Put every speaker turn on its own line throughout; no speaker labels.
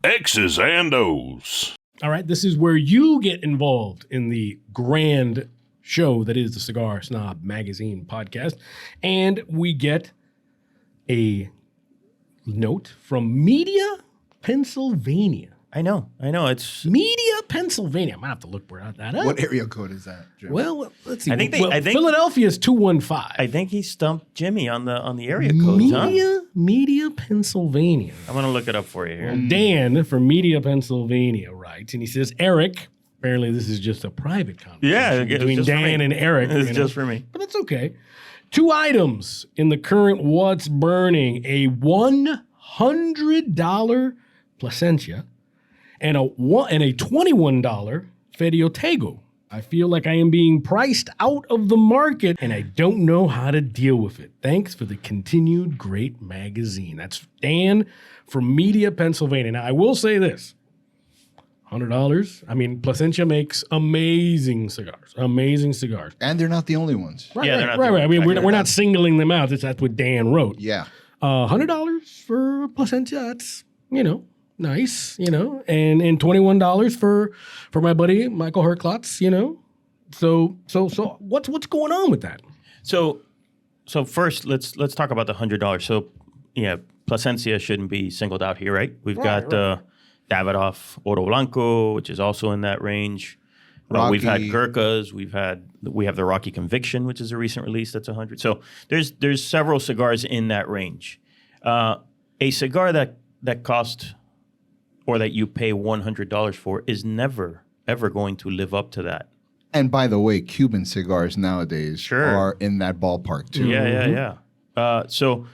X's and O's.
All right, this is where you get involved in the grand show that is the Cigar Snob Magazine podcast. And we get a note from Media, Pennsylvania.
I know. It's
Media, Pennsylvania. I might have to look that up.
What area code is that, Jim?
Well, let's see.
I think
Philadelphia is 215.
I think he stumped Jimmy on the area codes.
Media, Pennsylvania.
I'm gonna look it up for you here.
Dan from Media, Pennsylvania writes, and he says, Eric. Apparently, this is just a private conversation between Dan and Eric.
It's just for me.
But it's okay. 2 items in the current What's Burning: a $100 Plasencia and a $21 Ferio Tego. I feel like I am being priced out of the market, and I don't know how to deal with it. Thanks for the continued great magazine. That's Dan from Media, Pennsylvania. Now, I will say this. $100. I mean, Plasencia makes amazing cigars.
And they're not the only ones.
Right.
Right.
I mean, we're not singling them out. That's what Dan wrote.
Yeah.
$100 for Plasencia. That's, nice, and $21 for my buddy Michael Herklotz, So what's going on with that?
So first let's talk about the $100. So yeah, Plasencia shouldn't be singled out here, right? We've got Davidoff Oro Blanco, which is also in that range. We've had Gurkhas. We have the Rocky Conviction, which is a recent release that's 100. So there's several cigars in that range. A cigar that cost or that you pay $100 for is never ever going to live up to that.
And by the way, Cuban cigars nowadays are in that ballpark too.
Yeah. So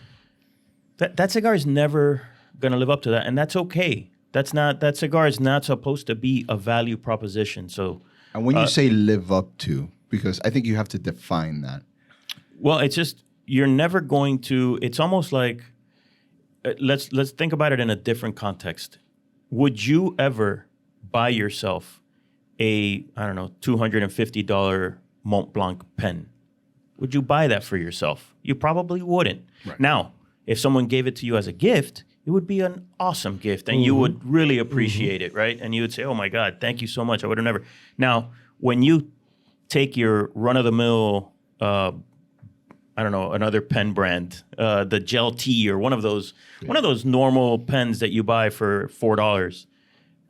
that cigar is never going to live up to that, and that's okay. That cigar is not supposed to be a value proposition. So,
and when you say live up to, because I think you have to define that.
Well, it's just you're never going to. It's almost like let's think about it in a different context. Would you ever buy yourself a $250 Mont Blanc pen? Would you buy that for yourself? You probably wouldn't. Right. Now, if someone gave it to you as a gift, it would be an awesome gift, and you would really appreciate it, right? And you would say, "Oh my God, thank you so much. I would have never." Now, when you take your run-of-the-mill, another pen brand, the Gel T or one of those normal pens that you buy for $4,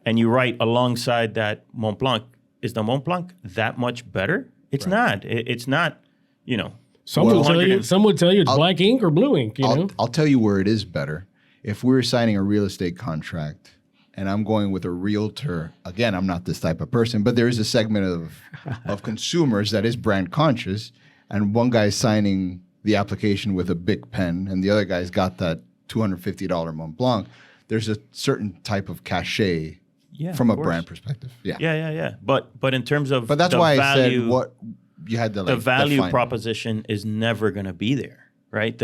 and you write alongside that Mont Blanc, is the Mont Blanc that much better? It's not. It's not.
Some would tell you it's black ink or blue ink.
I'll tell you where it is better. If we were signing a real estate contract and I'm going with a realtor, again, I'm not this type of person, but there is a segment of consumers that is brand conscious, and one guy's signing the application with a big pen and the other guy's got that $250 Mont Blanc, there's a certain type of cachet from a brand perspective.
Yeah. But in terms of
that's why I said what you had to
the value proposition is never going to be there, right?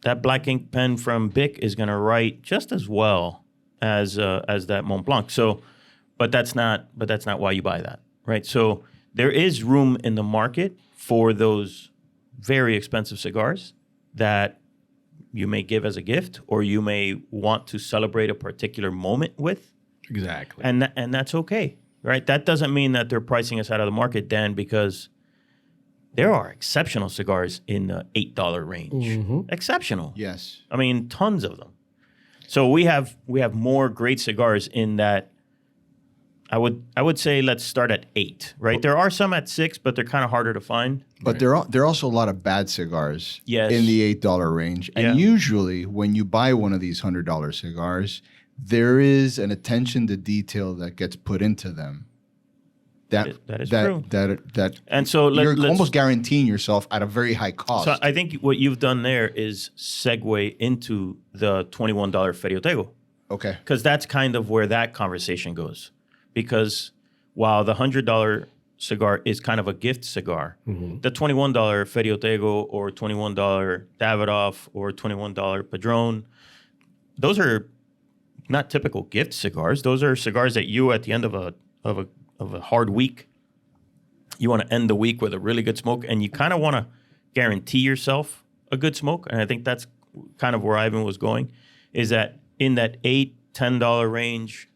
That black ink pen from Bic is going to write just as well as that Mont Blanc. So, but that's not why you buy that, right? So there is room in the market for those very expensive cigars that you may give as a gift, or you may want to celebrate a particular moment with.
Exactly.
And that's okay, right? That doesn't mean that they're pricing us out of the market, Dan, because there are exceptional cigars in the $8 range. Exceptional.
Yes.
I mean, tons of them. So we have more great cigars in that. I would say let's start at 8, right? There are some at 6, but they're kind of harder to find.
But there are also a lot of bad cigars in the $8 range. And usually when you buy one of these $100 cigars, there is an attention to detail that gets put into them. That is true. And so you're almost guaranteeing yourself at a very high cost.
So I think what you've done there is segue into the $21 Ferio Tego.
Okay.
Because that's kind of where that conversation goes. Because while the $100 cigar is kind of a gift cigar, the $21 Ferio Tego or $21 Davidoff or $21 Padron, those are not typical gift cigars. Those are cigars that you, at the end of a hard week, you want to end the week with a really good smoke, and you kind of want to guarantee yourself a good smoke. And I think that's kind of where Ivan was going, is that in that $8 $10 range,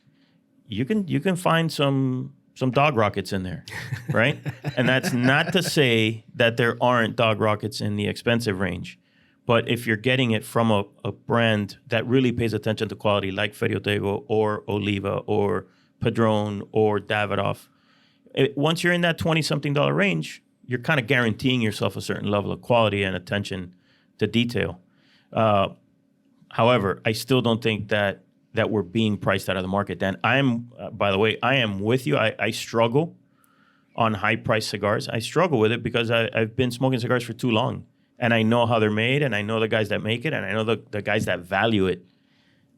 you can find some dog rockets in there, right? And that's not to say that there aren't dog rockets in the expensive range. But if you're getting it from a brand that really pays attention to quality, like Ferio Tego or Oliva or Padron or Davidoff, once you're in that $20-something range, you're kind of guaranteeing yourself a certain level of quality and attention to detail. However, I still don't think that we're being priced out of the market. Dan, by the way, I am with you. I struggle on high-priced cigars. I struggle with it because I've been smoking cigars for too long. And I know how they're made, and I know the guys that make it, and I know the guys that value it.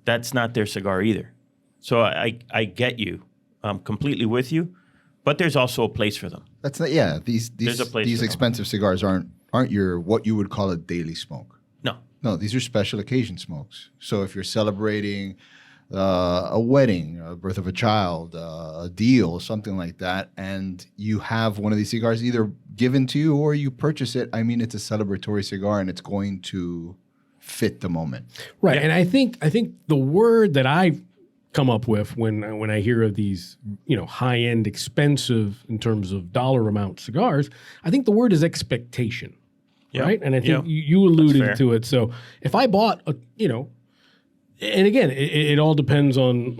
That's not their cigar either. So I get you. I'm completely with you. But there's also a place for them.
That's not, yeah. These expensive cigars aren't your what you would call a daily smoke. No, these are special occasion smokes. So if you're celebrating a wedding, a birth of a child, a deal, something like that, and you have one of these cigars either given to you or you purchase it, I mean, it's a celebratory cigar and it's going to fit the moment.
Right.
Yeah.
And I think the word that I come up with when I hear of these, high-end, expensive in terms of dollar amount cigars, I think the word is expectation.
Yeah.
Right. And I think you alluded to it. So if I bought and again, it all depends on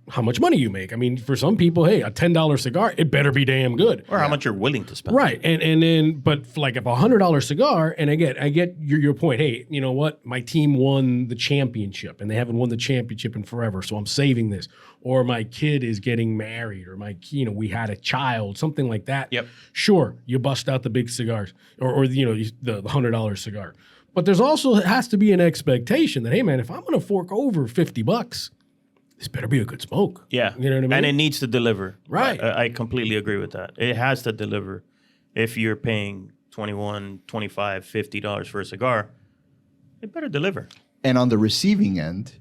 how much money you make. I mean, for some people, hey, a $10 cigar, it better be damn good.
Or how much you're willing to spend.
Right. And then, but if a $100 cigar, and I get your point. Hey, you know what? My team won the championship and they haven't won the championship in forever. So I'm saving this. Or my kid is getting married, or we had a child, something like that.
Yep. Sure.
You bust out the big cigars or the $100 cigar. But there's also has to be an expectation that, hey man, if I'm going to fork over $50, this better be a good smoke.
Yeah.
You know what I mean?
And it needs to deliver.
Right.
I completely agree with that. It has to deliver. If you're paying $21, $25, $50 for a cigar, it better deliver.
And on the receiving end,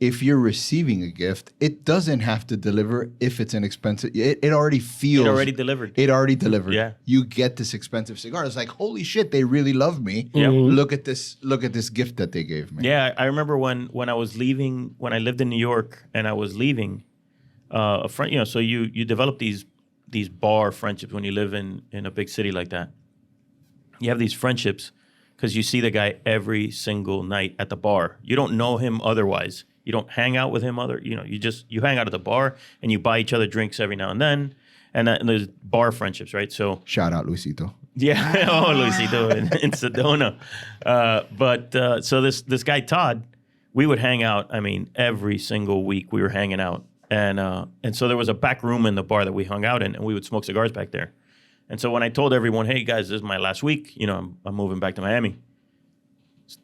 if you're receiving a gift, it doesn't have to deliver if it's an expensive. It already feels.
It already delivered.
It already delivered.
Yeah.
You get this expensive cigar. It's like, holy shit, they really love me.
Yeah.
Look at this gift that they gave me.
Yeah, I remember when I was leaving, when I lived in New York and I was leaving, a friend, so you develop these bar friendships when you live in a big city like that. You have these friendships because you see the guy every single night at the bar. You don't know him otherwise. You don't hang out with him you hang out at the bar and you buy each other drinks every now and then. And there's bar friendships, right? So
shout out Luisito.
Yeah, Luisito in Sedona. So this guy Todd, we would hang out. I mean, every single week we were hanging out, and so there was a back room in the bar that we hung out in, and we would smoke cigars back there. And so when I told everyone, "Hey guys, this is my last week. I'm moving back to Miami,"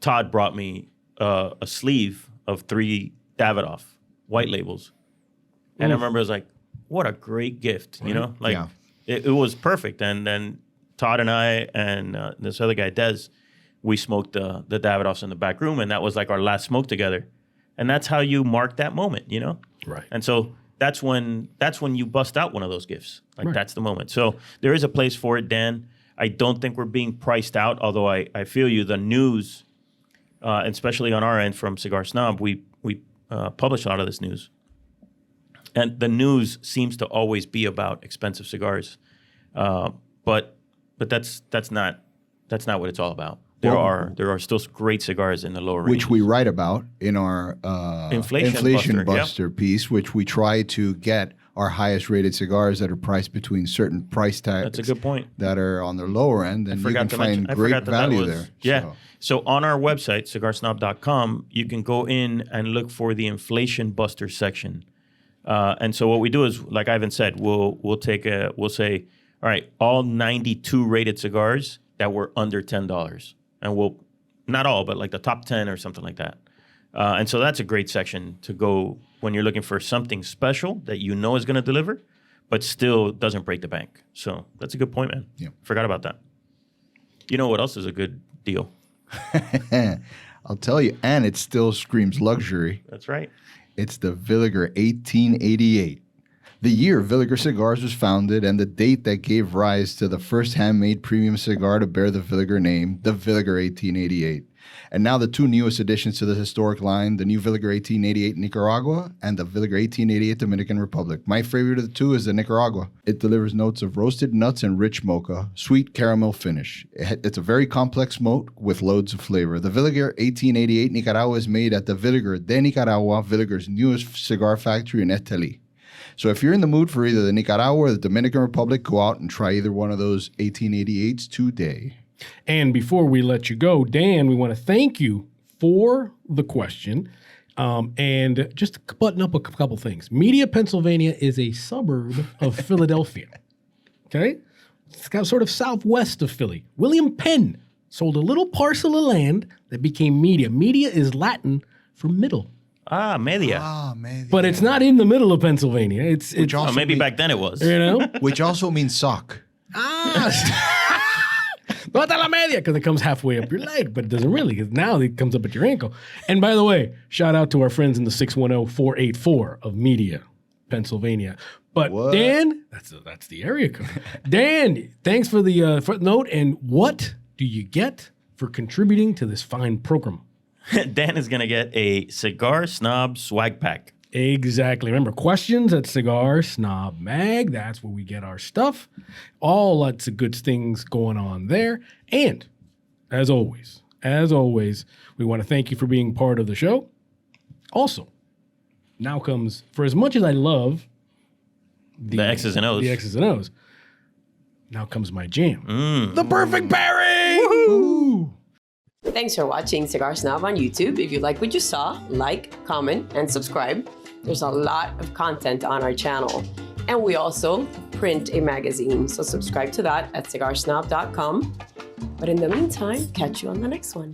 Todd brought me a sleeve of 3 Davidoff white labels, and I remember I was like, "What a great gift!"
Yeah.
It was perfect. And then Todd and I and this other guy, Des, we smoked the Davidoffs in the back room, and that was like our last smoke together. And that's how you mark that moment,
Right.
And so that's when you bust out one of those gifts.
Right.
That's the moment. So there is a place for it, Dan. I don't think we're being priced out, although I feel you. The news, especially on our end from Cigar Snob, we publish a lot of this news. And the news seems to always be about expensive cigars. But that's not what it's all about. There are still great cigars in the lower range,
which we write about in our Inflation Buster piece, which we try to get our highest rated cigars that are priced between certain price tags.
That's a good point.
That are on the lower end, and you can find great value there.
Yeah. So on our website, cigarsnob.com, you can go in and look for the Inflation Buster section. And so what we do is, like Ivan said, we'll say, all right, all 92 rated cigars that were under $10. And we'll, not all, but like the top 10 or something like that. And so that's a great section to go when you're looking for something special that is going to deliver, but still doesn't break the bank. So that's a good point, man.
Yeah.
Forgot about that. You know what else is a good deal?
I'll tell you, and it still screams luxury.
That's right.
It's the Villiger 1888. The year Villiger Cigars was founded and the date that gave rise to the first handmade premium cigar to bear the Villiger name, the Villiger 1888. And now the two newest additions to the historic line, the new Villiger 1888 Nicaragua and the Villiger 1888 Dominican Republic. My favorite of the two is the Nicaragua. It delivers notes of roasted nuts and rich mocha, sweet caramel finish. It's a very complex smoke with loads of flavor. The Villiger 1888 Nicaragua is made at the Villiger de Nicaragua, Villiger's newest cigar factory in Esteli. So if you're in the mood for either the Nicaragua or the Dominican Republic, go out and try either one of those 1888s today.
And before we let you go, Dan, we want to thank you for the question. And just to button up a couple things. Media, Pennsylvania is a suburb of Philadelphia. Okay? It's got sort of southwest of Philly. William Penn sold a little parcel of land that became Media. Media is Latin for middle.
Ah, media.
But it's not in the middle of Pennsylvania. It's
Oh, maybe back then it was.
you know?
Which also means sock.
Bota la media, because it comes halfway up your leg, but it doesn't really, because now it comes up at your ankle. And by the way, shout out to our friends in the 610-484 of Media, Pennsylvania. But
What? Dan,
that's the area code. Dan, thanks for the footnote. And what do you get for contributing to this fine program?
Dan is going to get a Cigar Snob swag pack.
Exactly. Remember, questions at Cigar Snob Mag. That's where we get our stuff. All lots of good things going on there. And as always, we want to thank you for being part of the show. Also, now comes, for as much as I love
The X's and O's.
Now comes my jam. The perfect pairing! Woohoo!
Thanks for watching Cigar Snob on YouTube. If you like what you saw, like, comment, and subscribe. There's a lot of content on our channel. And we also print a magazine, so subscribe to that at cigarsnob.com. But in the meantime, catch you on the next one.